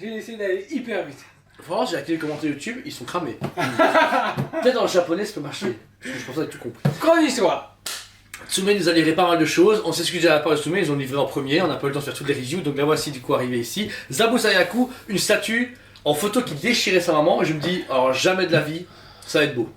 J'ai essayé d'aller hyper vite. Franchement, j'ai activé les commentaires YouTube, ils sont cramés. Peut-être dans le japonais, ça peut marcher. Je pense que t'as tout compris. Grande histoire. Tsume nous a livré pas mal de choses. On s'excuse à la part de Tsume, ils ont livré en premier. On n'a pas eu le temps de faire toutes les reviews, donc la voici du coup arrivée ici. Zabu Sayaku, une statue en photo qui déchirait sa maman. Et je me dis, alors jamais de la vie, ça va être beau.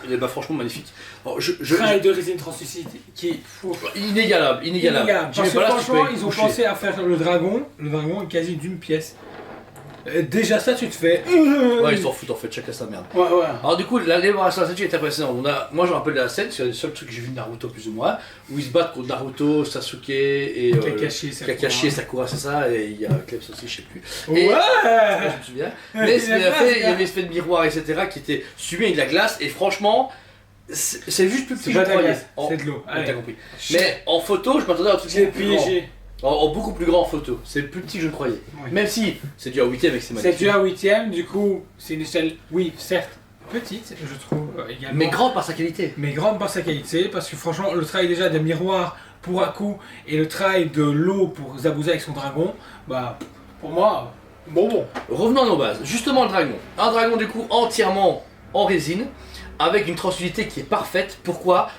Et bah franchement magnifique. Alors, Travail de résine translucide qui est inégalable. Parce que franchement, ils ont pensé à faire le dragon. Le dragon est quasi d'une pièce. Déjà ça, tu te fais. Ouais, ils s'en foutent en fait, chacun sa merde. Ouais. Alors du coup, l'élaboration de la statue est impressionnante. Moi je me rappelle de la scène, c'est le seul truc que j'ai vu de Naruto plus ou moins, où ils se battent contre Naruto, Sasuke et Kakashi et Sakura, c'est ça, et il y a Klebs aussi, je sais plus. Ouais. Je me souviens. Mais il y avait l'effet de miroir, etc. qui était subi avec de la glace, et franchement, c'est juste plus petit. C'est pas de la glace, c'est de l'eau. T'as compris. Mais en photo, je m'attendais à un truc J'ai beaucoup plus grand. piégé. En beaucoup plus grand en photo, c'est plus petit que je ne croyais. Oui. Même si c'est dû à 8ème avec ses C'est magnifiques. dû à 8ème, du coup, c'est une échelle, oui, certes, petite, je trouve également. Mais grande par sa qualité. Mais grande par sa qualité, parce que franchement, le travail déjà des miroirs pour Aku et le travail de l'eau pour Zabuza avec son dragon, bah, pour moi, bon. Revenons à nos bases. Justement, le dragon. Un dragon, du coup, entièrement en résine, avec une translucidité qui est parfaite. Pourquoi?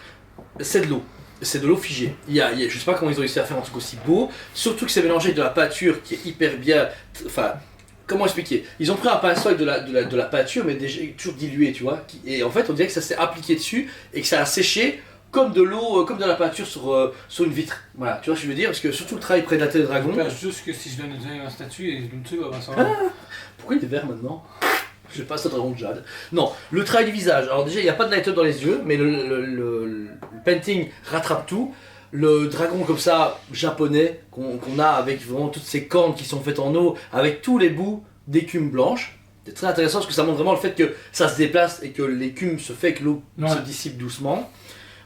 C'est de l'eau. C'est de l'eau figée. Je sais pas comment ils ont réussi à faire un truc aussi beau, surtout que c'est mélangé avec de la peinture qui est hyper bien. Enfin, comment expliquer? Ils ont pris un pinceau avec de la peinture, mais déjà toujours diluée, tu vois. Et en fait, on dirait que ça s'est appliqué dessus et que ça a séché comme de l'eau, comme de la peinture sur une vitre. Voilà, tu vois ce que je veux dire? Parce que surtout le travail près de la tête de dragon. Juste que si je donne un statut et le truc va s'en Pourquoi il est vert maintenant? Je sais pas, c'est un dragon de jade. Non, le travail du visage. Alors déjà, il n'y a pas de light-up dans les yeux, mais le painting rattrape tout. Le dragon comme ça, japonais, qu'on a avec vraiment toutes ces cornes qui sont faites en eau, avec tous les bouts d'écume blanche. C'est très intéressant parce que ça montre vraiment le fait que ça se déplace et que l'écume se fait que l'eau se dissipe doucement.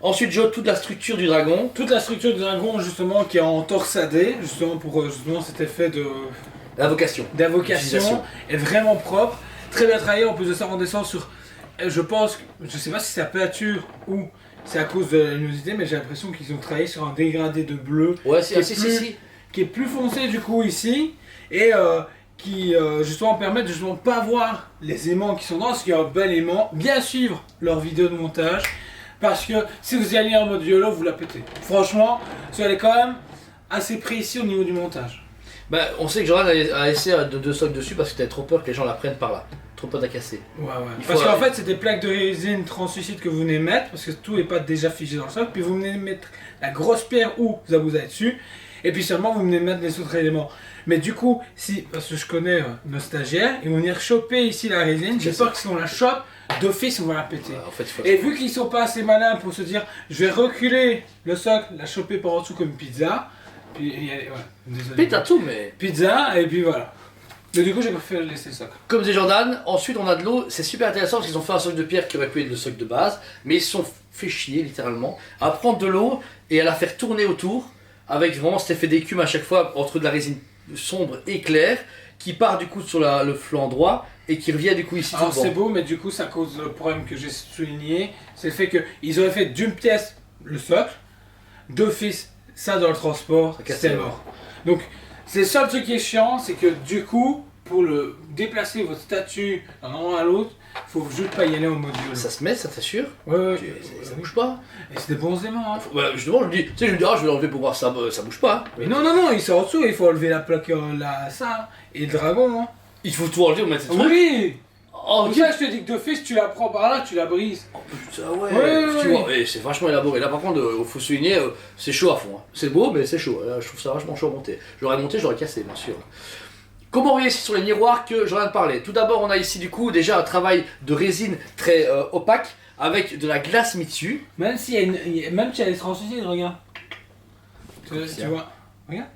Ensuite, Joe, toute la structure du dragon. Toute la structure du dragon, justement, qui est en torsadé, justement pour cet effet D'invocation est vraiment propre. Très bien travaillé, en plus de ça, on descend sur, je pense, je sais pas si c'est la peinture ou c'est à cause de la luminosité, mais j'ai l'impression qu'ils ont travaillé sur un dégradé de bleu qui est plus foncé du coup ici, et qui justement permet de justement pas voir les aimants qui sont dans, parce qu'il y a un bel aimant, bien suivre leur vidéo de montage, parce que si vous y allez en mode YOLO, vous la pétez. Franchement, vous allez quand même assez précis au niveau du montage. Bah, on sait que Jordan a essayé de stock dessus parce que t'avais trop peur que les gens la prennent par là. Trop peur de la casser. Ouais. Parce qu'en fait, c'est des plaques de résine translucide que vous venez mettre, parce que tout n'est pas déjà figé dans le sol, puis vous venez mettre la grosse pierre où vous avez dessus, et puis seulement vous venez mettre les autres éléments. Mais du coup, parce que je connais nos stagiaires, ils vont venir choper ici la résine, j'ai peur que si on la chope, d'office on va la péter. En fait, et vu qu'ils sont pas assez malins pour se dire, je vais reculer le socle, la choper par en dessous comme une pizza, puis désolé. Pizza tout, mais. Pizza, et puis voilà. Mais du coup, j'ai préféré laisser le socle. Comme disait Jordan, ensuite on a de l'eau, c'est super intéressant parce qu'ils ont fait un socle de pierre qui aurait pu être le socle de base, mais ils se sont fait chier littéralement à prendre de l'eau et à la faire tourner autour avec vraiment cet effet d'écume à chaque fois entre de la résine sombre et claire qui part du coup sur le flanc droit et qui revient du coup ici. Alors c'est beau, mais du coup ça cause le problème que j'ai souligné, c'est le fait qu'ils auraient fait d'une pièce le socle, d'office ça dans le transport, c'est mort. Donc c'est le seul truc qui est chiant, c'est que du coup, pour le déplacer votre statue d'un endroit à l'autre, faut juste pas y aller en mode YOLO. Ça se met, ça t'assure? Ouais. Ça bouge pas? Et c'est des bons aimants. Hein. Justement, je me dis, je vais l'enlever pour voir ça bouge pas. Mais non, il sort en dessous, il faut enlever la plaque ça, et le dragon. Hein. Il faut tout enlever ou mettre cette Oui. Oh, ok. Ça, je te dis que d'office, tu la prends par là, tu la brises. Oh putain, ouais. Tu vois, c'est vachement élaboré. Là, par contre, faut souligner, c'est chaud à fond. Hein. C'est beau, mais c'est chaud. Là, je trouve ça vachement chaud à monter. J'aurais monté, j'aurais cassé, bien sûr. Comment on revient ici sur les miroirs que j'en ai parlé? Tout d'abord, on a ici du coup déjà un travail de résine très opaque avec de la glace mise dessus. Même si il y a des translucides, regarde. Tu vois, regarde.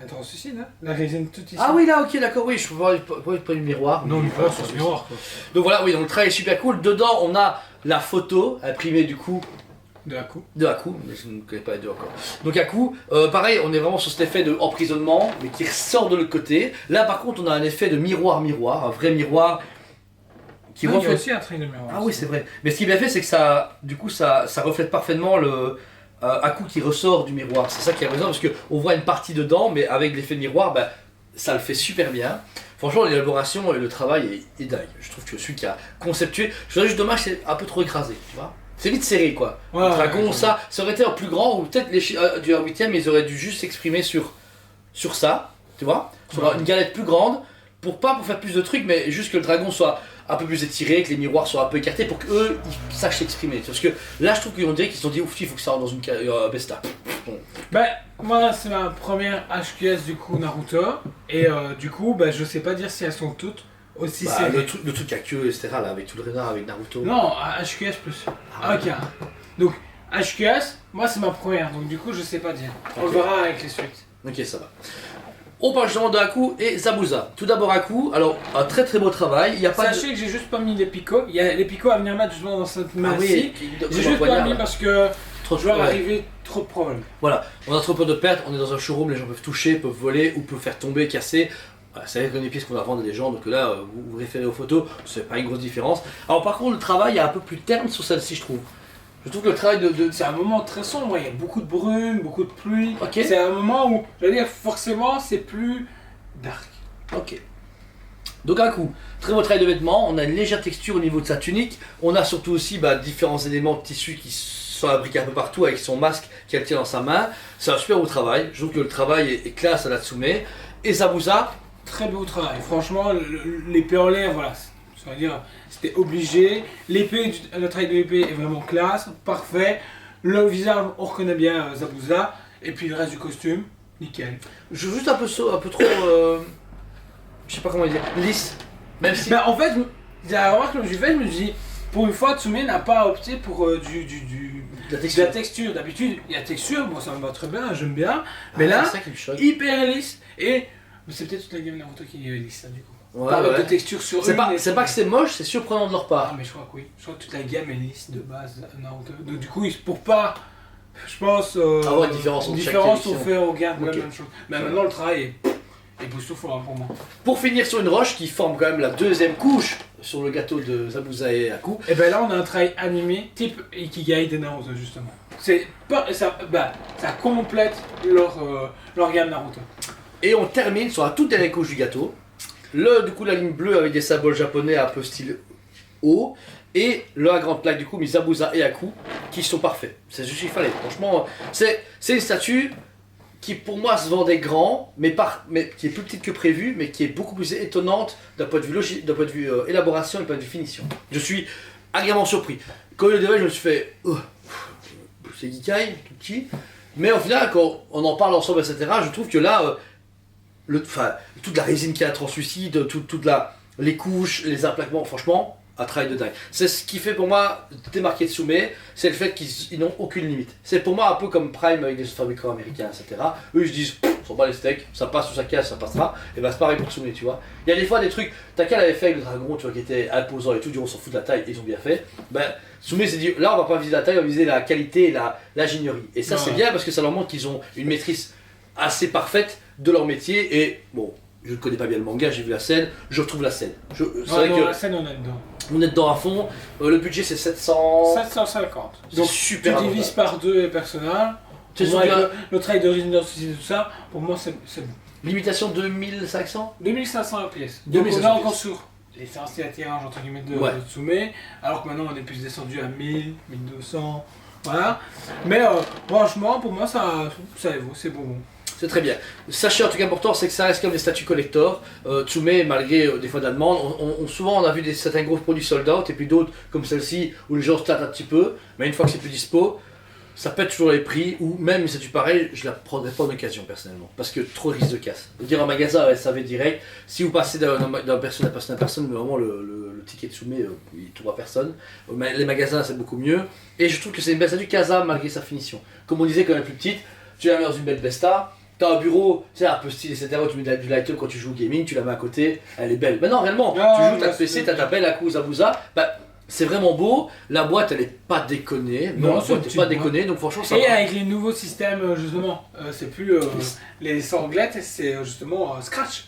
Elle translucide, hein, la résine toute ici. Ah oui, là, ok, d'accord, oui, je peux voir le miroir. Non, pas sur ce miroir. Quoi. Donc voilà, oui, donc le travail est super cool. Dedans, on a la photo imprimée du coup. De Aku, mais je ne connais pas les deux encore. Donc Aku, pareil, on est vraiment sur cet effet d'emprisonnement, mais qui ressort de l'autre côté. Là, par contre, on a un effet de miroir, un vrai miroir. Qui reflète... Il y a aussi un trait de miroir. Ah oui, c'est vrai. Mais ce qui est bien fait, c'est que ça reflète parfaitement le Aku qui ressort du miroir. C'est ça qui est raison, parce qu'on voit une partie dedans, mais avec l'effet de miroir, ça le fait super bien. Franchement, l'élaboration et le travail est dingue. Je trouve que celui qui a conceptué, je trouve juste dommage, c'est un peu trop écrasé, tu vois. C'est vite serré quoi. Ouais, Le dragon, ouais, ça aurait été un plus grand, ou peut-être du 8ème, ils auraient dû juste s'exprimer sur ça, tu vois, sur Ouais. une galette plus grande, pour faire plus de trucs, mais juste que le dragon soit un peu plus étiré, que les miroirs soient un peu écartés pour qu'eux ils sachent s'exprimer. Parce que là, je trouve qu'on dirait qu'ils se sont dit, ouf, il faut que ça rentre dans une Besta. Bon. Ben, moi, c'est ma première HQS du coup Naruto. Et du coup, ben, je sais pas dire si elles sont toutes aussi Bah, serrées. le truc à queue, etc., là, avec tout le renard, avec Naruto. Non, HQS plus. Ah. Ok. Donc, HQS, moi, c'est ma première. Donc, du coup, je sais pas dire. On le Ok. verra avec les suites. Ok, ça va. On parle justement de Haku et Zabuza. Tout d'abord Haku, alors un très très beau travail. Il y a pas Sachez que j'ai juste pas mis les picots. Il y a les picots à venir mettre justement dans cette de... main-ci. J'ai juste pas mis parce que trop je vais ouais. arriver trop de problèmes. Voilà, on a trop peur de perte, on est dans un showroom, les gens peuvent toucher, peuvent voler ou peuvent faire tomber, casser. Voilà, c'est avec une pièce qu'on va vendre à des gens, donc là vous référez aux photos, c'est pas une grosse différence. Alors par contre le travail est un peu plus terne sur celle-ci je trouve. Je trouve que le travail C'est un moment très sombre, il y a beaucoup de brume, beaucoup de pluie. Ok. C'est un moment où, j'allais dire, forcément, c'est plus dark. Ok. Donc un coup, très beau travail de vêtements, on a une légère texture au niveau de sa tunique, on a surtout aussi différents éléments de tissu qui sont imbriqués un peu partout avec son masque qu'elle tient dans sa main. C'est un super beau travail, je trouve que le travail est classe à la Tsume. Et Zabuza, Très beau travail. Franchement, l'épée en l'air, voilà. Ça veut dire, c'était obligé. Le travail de l'épée est vraiment classe, parfait. Le visage, on reconnaît bien Zabuza. Et puis le reste du costume, nickel. je veux juste un peu trop, je sais pas comment dire, lisse. Même si... Ben, en fait, la remarque que j'ai faite, je me suis dit, pour une fois, Tsume n'a pas opté pour la de texture. la texture. D'habitude, il y a texture, bon, ça me va très bien, j'aime bien. Mais là, c'est ça qui me choque. hyper lisse. Et c'est peut-être toute la gamme Naruto qui est lisse, là, du coup. Ouais, Pas avec ouais. de texture sur C'est une, pas, et- c'est pas que c'est moche, c'est surprenant de leur Ah, part. mais je crois que oui. Je crois que toute la gamme est lisse de base Naruto. Donc du coup, pour pas, je pense, Avoir une différence entre chaque on édition. fait, on garde Ok. la même chose. Mais maintenant, le travail est époustouflant pour moi. Pour finir sur une roche qui forme quand même la deuxième couche sur le gâteau de Zabuza et Haku. Et ben là, on a un travail animé type Ikigai de Naruto, justement. C'est pas, ça complète leur gamme Naruto. Et on termine sur la toute dernière couche du gâteau. Du coup, la ligne bleue avec des symboles japonais un peu style O. Et la grande plaque du coup, Zabuza et Haku, qui sont parfaits. C'est juste ce qu'il fallait. Franchement, c'est une statue qui pour moi se vendait grand, mais qui est plus petite que prévu, mais qui est beaucoup plus étonnante d'un point de vue logique, d'un point de vue élaboration et d'un point de vue finition. Je suis agréablement surpris. Quand je le développe, je me suis fait, c'est Gikai, tout petit. Mais au final, quand on en parle ensemble, etc., je trouve que là, toute la résine qui est translucide, les couches, les emplacements, franchement, un travail de dingue. C'est ce qui fait pour moi démarquer Tsume, c'est le fait qu'ils n'ont aucune limite. C'est pour moi un peu comme Prime avec les fabricants américains, etc. Eux ils se disent, on s'en bat les steaks, ça passe ou ça casse, ça passera. Et bah c'est pareil pour Tsume, tu vois. Il y a des fois des trucs, Taka l'avait fait avec le dragon, tu vois, qui était imposant et tout, du coup on s'en fout de la taille, ils ont bien fait. Ben, Tsume s'est dit, là on va pas viser la taille, on va viser la qualité et l'ingénierie. Et ça c'est Ouais. bien parce que ça leur montre qu'ils ont une maîtrise assez parfaite de leur métier. Et bon, je ne connais pas bien le manga, j'ai vu la scène, je retrouve la scène. C'est vrai Non, que la scène, on est dedans. on est dedans à fond. Le budget c'est 700. 750. C'est Donc super tu divises par 2 les personnages. C'est Pour moi, sûr avec que- le travail d'origine et tout ça, pour moi c'est bon. Limitation 2500. 2500 pièces. Donc 2500 on est encore pièces. sur les fancy attiranges entre guillemets de Ouais. Tsume, alors que maintenant on est plus descendu à 1000, 1200, voilà. Mais franchement pour moi ça vaut, c'est bon. C'est très bien. Sachez un truc important, c'est que ça reste comme des statues collector. Tsume, malgré des fois de la demande, souvent on a vu certains gros produits sold out et puis d'autres comme celle-ci où les gens se tâtent un petit peu, mais une fois que c'est plus dispo, ça pète toujours les prix, ou même une statue pareille, je la prendrais pas en occasion personnellement, parce que trop risque de casse. Dire en magasin, ouais, ça va direct. Si vous passez d'un personne à personne, mais vraiment le ticket de Tsume, il tombe à personne. Mais les magasins, c'est beaucoup mieux. Et je trouve que c'est une belle statue Casa malgré sa finition. Comme on disait quand elle est plus petite, tu la mets dans une belle Besta. T'as un bureau, tu sais, un peu style, etc. Tu mets du light-up quand tu joues au gaming, tu la mets à côté, elle est belle. Mais non, réellement, Ah, tu joues ta ouais, PC, c'est- t'as ta belle Haku Zabuza, bah, c'est vraiment beau. La boîte, elle est pas déconnée. Non, La c'est une boîte est petite pas boîte. déconnée, donc franchement, ça Et va. avec les nouveaux systèmes justement, c'est plus les sanglettes, c'est justement scratch.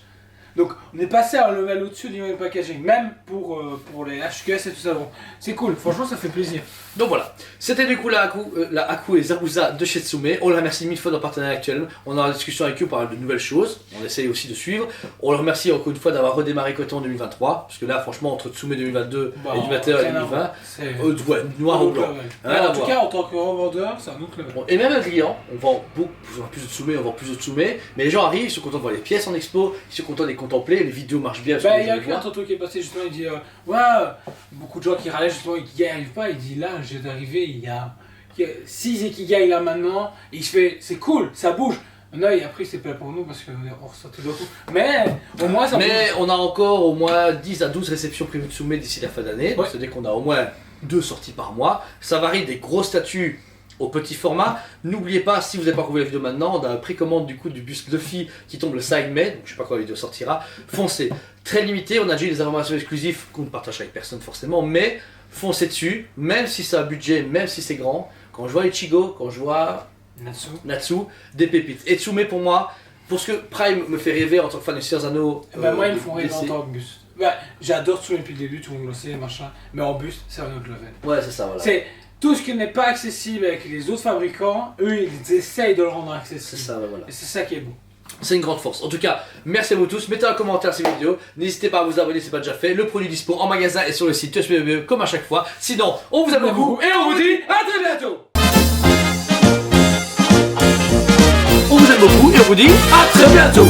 Donc on est passé à un level au-dessus du niveau du packaging, même pour les HQS et tout ça. Bon, c'est cool, franchement ça fait plaisir. Donc voilà, c'était du coup la Haku et Zabuza de chez Tsume. On les remercie mille fois dans le partenariat actuel. On a une discussion avec eux par de nouvelles choses. On essaye aussi de suivre. On leur remercie encore une fois d'avoir redémarré Koto en 2023. Parce que là, franchement, entre Tsume 2022 et du 21 et 2020, ouais, noir ou blanc. En tout cas, en tant que revendeur, c'est un autre level. Bon, et même un client, on vend plus de Tsume, on vend plus de Tsume. Mais les gens arrivent, ils sont contents de voir les pièces en expo, ils sont contents de les contempler, les vidéos marchent bien. Bah, il y a qu'un tonton qui est passé justement, il dit ouais, beaucoup de gens qui râlaient justement et qui n'y arrivent pas. Il dit là, j'ai d'arriver, il y a 6 Ikigai là maintenant, et il se fait c'est cool, ça bouge. Non, et après c'est pas pour nous parce qu'on ressort tout d'un coup. Mais au moins ça bouge. Mais on a encore au moins 10 à 12 réceptions prévues de Tsume d'ici la fin d'année. Ouais. C'est-à-dire qu'on a au moins 2 sorties par mois. Ça varie des gros statuts au petit format. N'oubliez pas, si vous n'avez pas trouvé la vidéo maintenant, on a un précommande du coup du buste Luffy qui tombe le 5 mai, donc je sais pas quand la vidéo sortira. Foncez, très limité, on a déjà eu des informations exclusives qu'on ne partage avec personne forcément, mais foncez dessus, même si c'est un budget, même si c'est grand. Quand je vois Ichigo, quand je vois Natsu, des pépites. Et Tsume pour moi, pour ce que Prime me fait rêver en tant que fan de Seigneur Anneaux. Moi ils me font rêver en tant que buste. Bah, j'adore Tsume depuis le début, tout le monde le sait, machin, mais en buste c'est un autre level. Ouais, c'est ça, voilà. C'est tout ce qui n'est pas accessible avec les autres fabricants, eux ils essayent de le rendre accessible. C'est ça, voilà. Et c'est ça qui est beau. C'est une grande force. En tout cas, merci à vous tous. Mettez un commentaire sur cette vidéo. N'hésitez pas à vous abonner si ce n'est pas déjà fait. Le produit dispo en magasin et sur le site TSPBE comme à chaque fois. Sinon, on vous aime beaucoup et on vous dit à très bientôt. On vous aime beaucoup et on vous dit à très bientôt.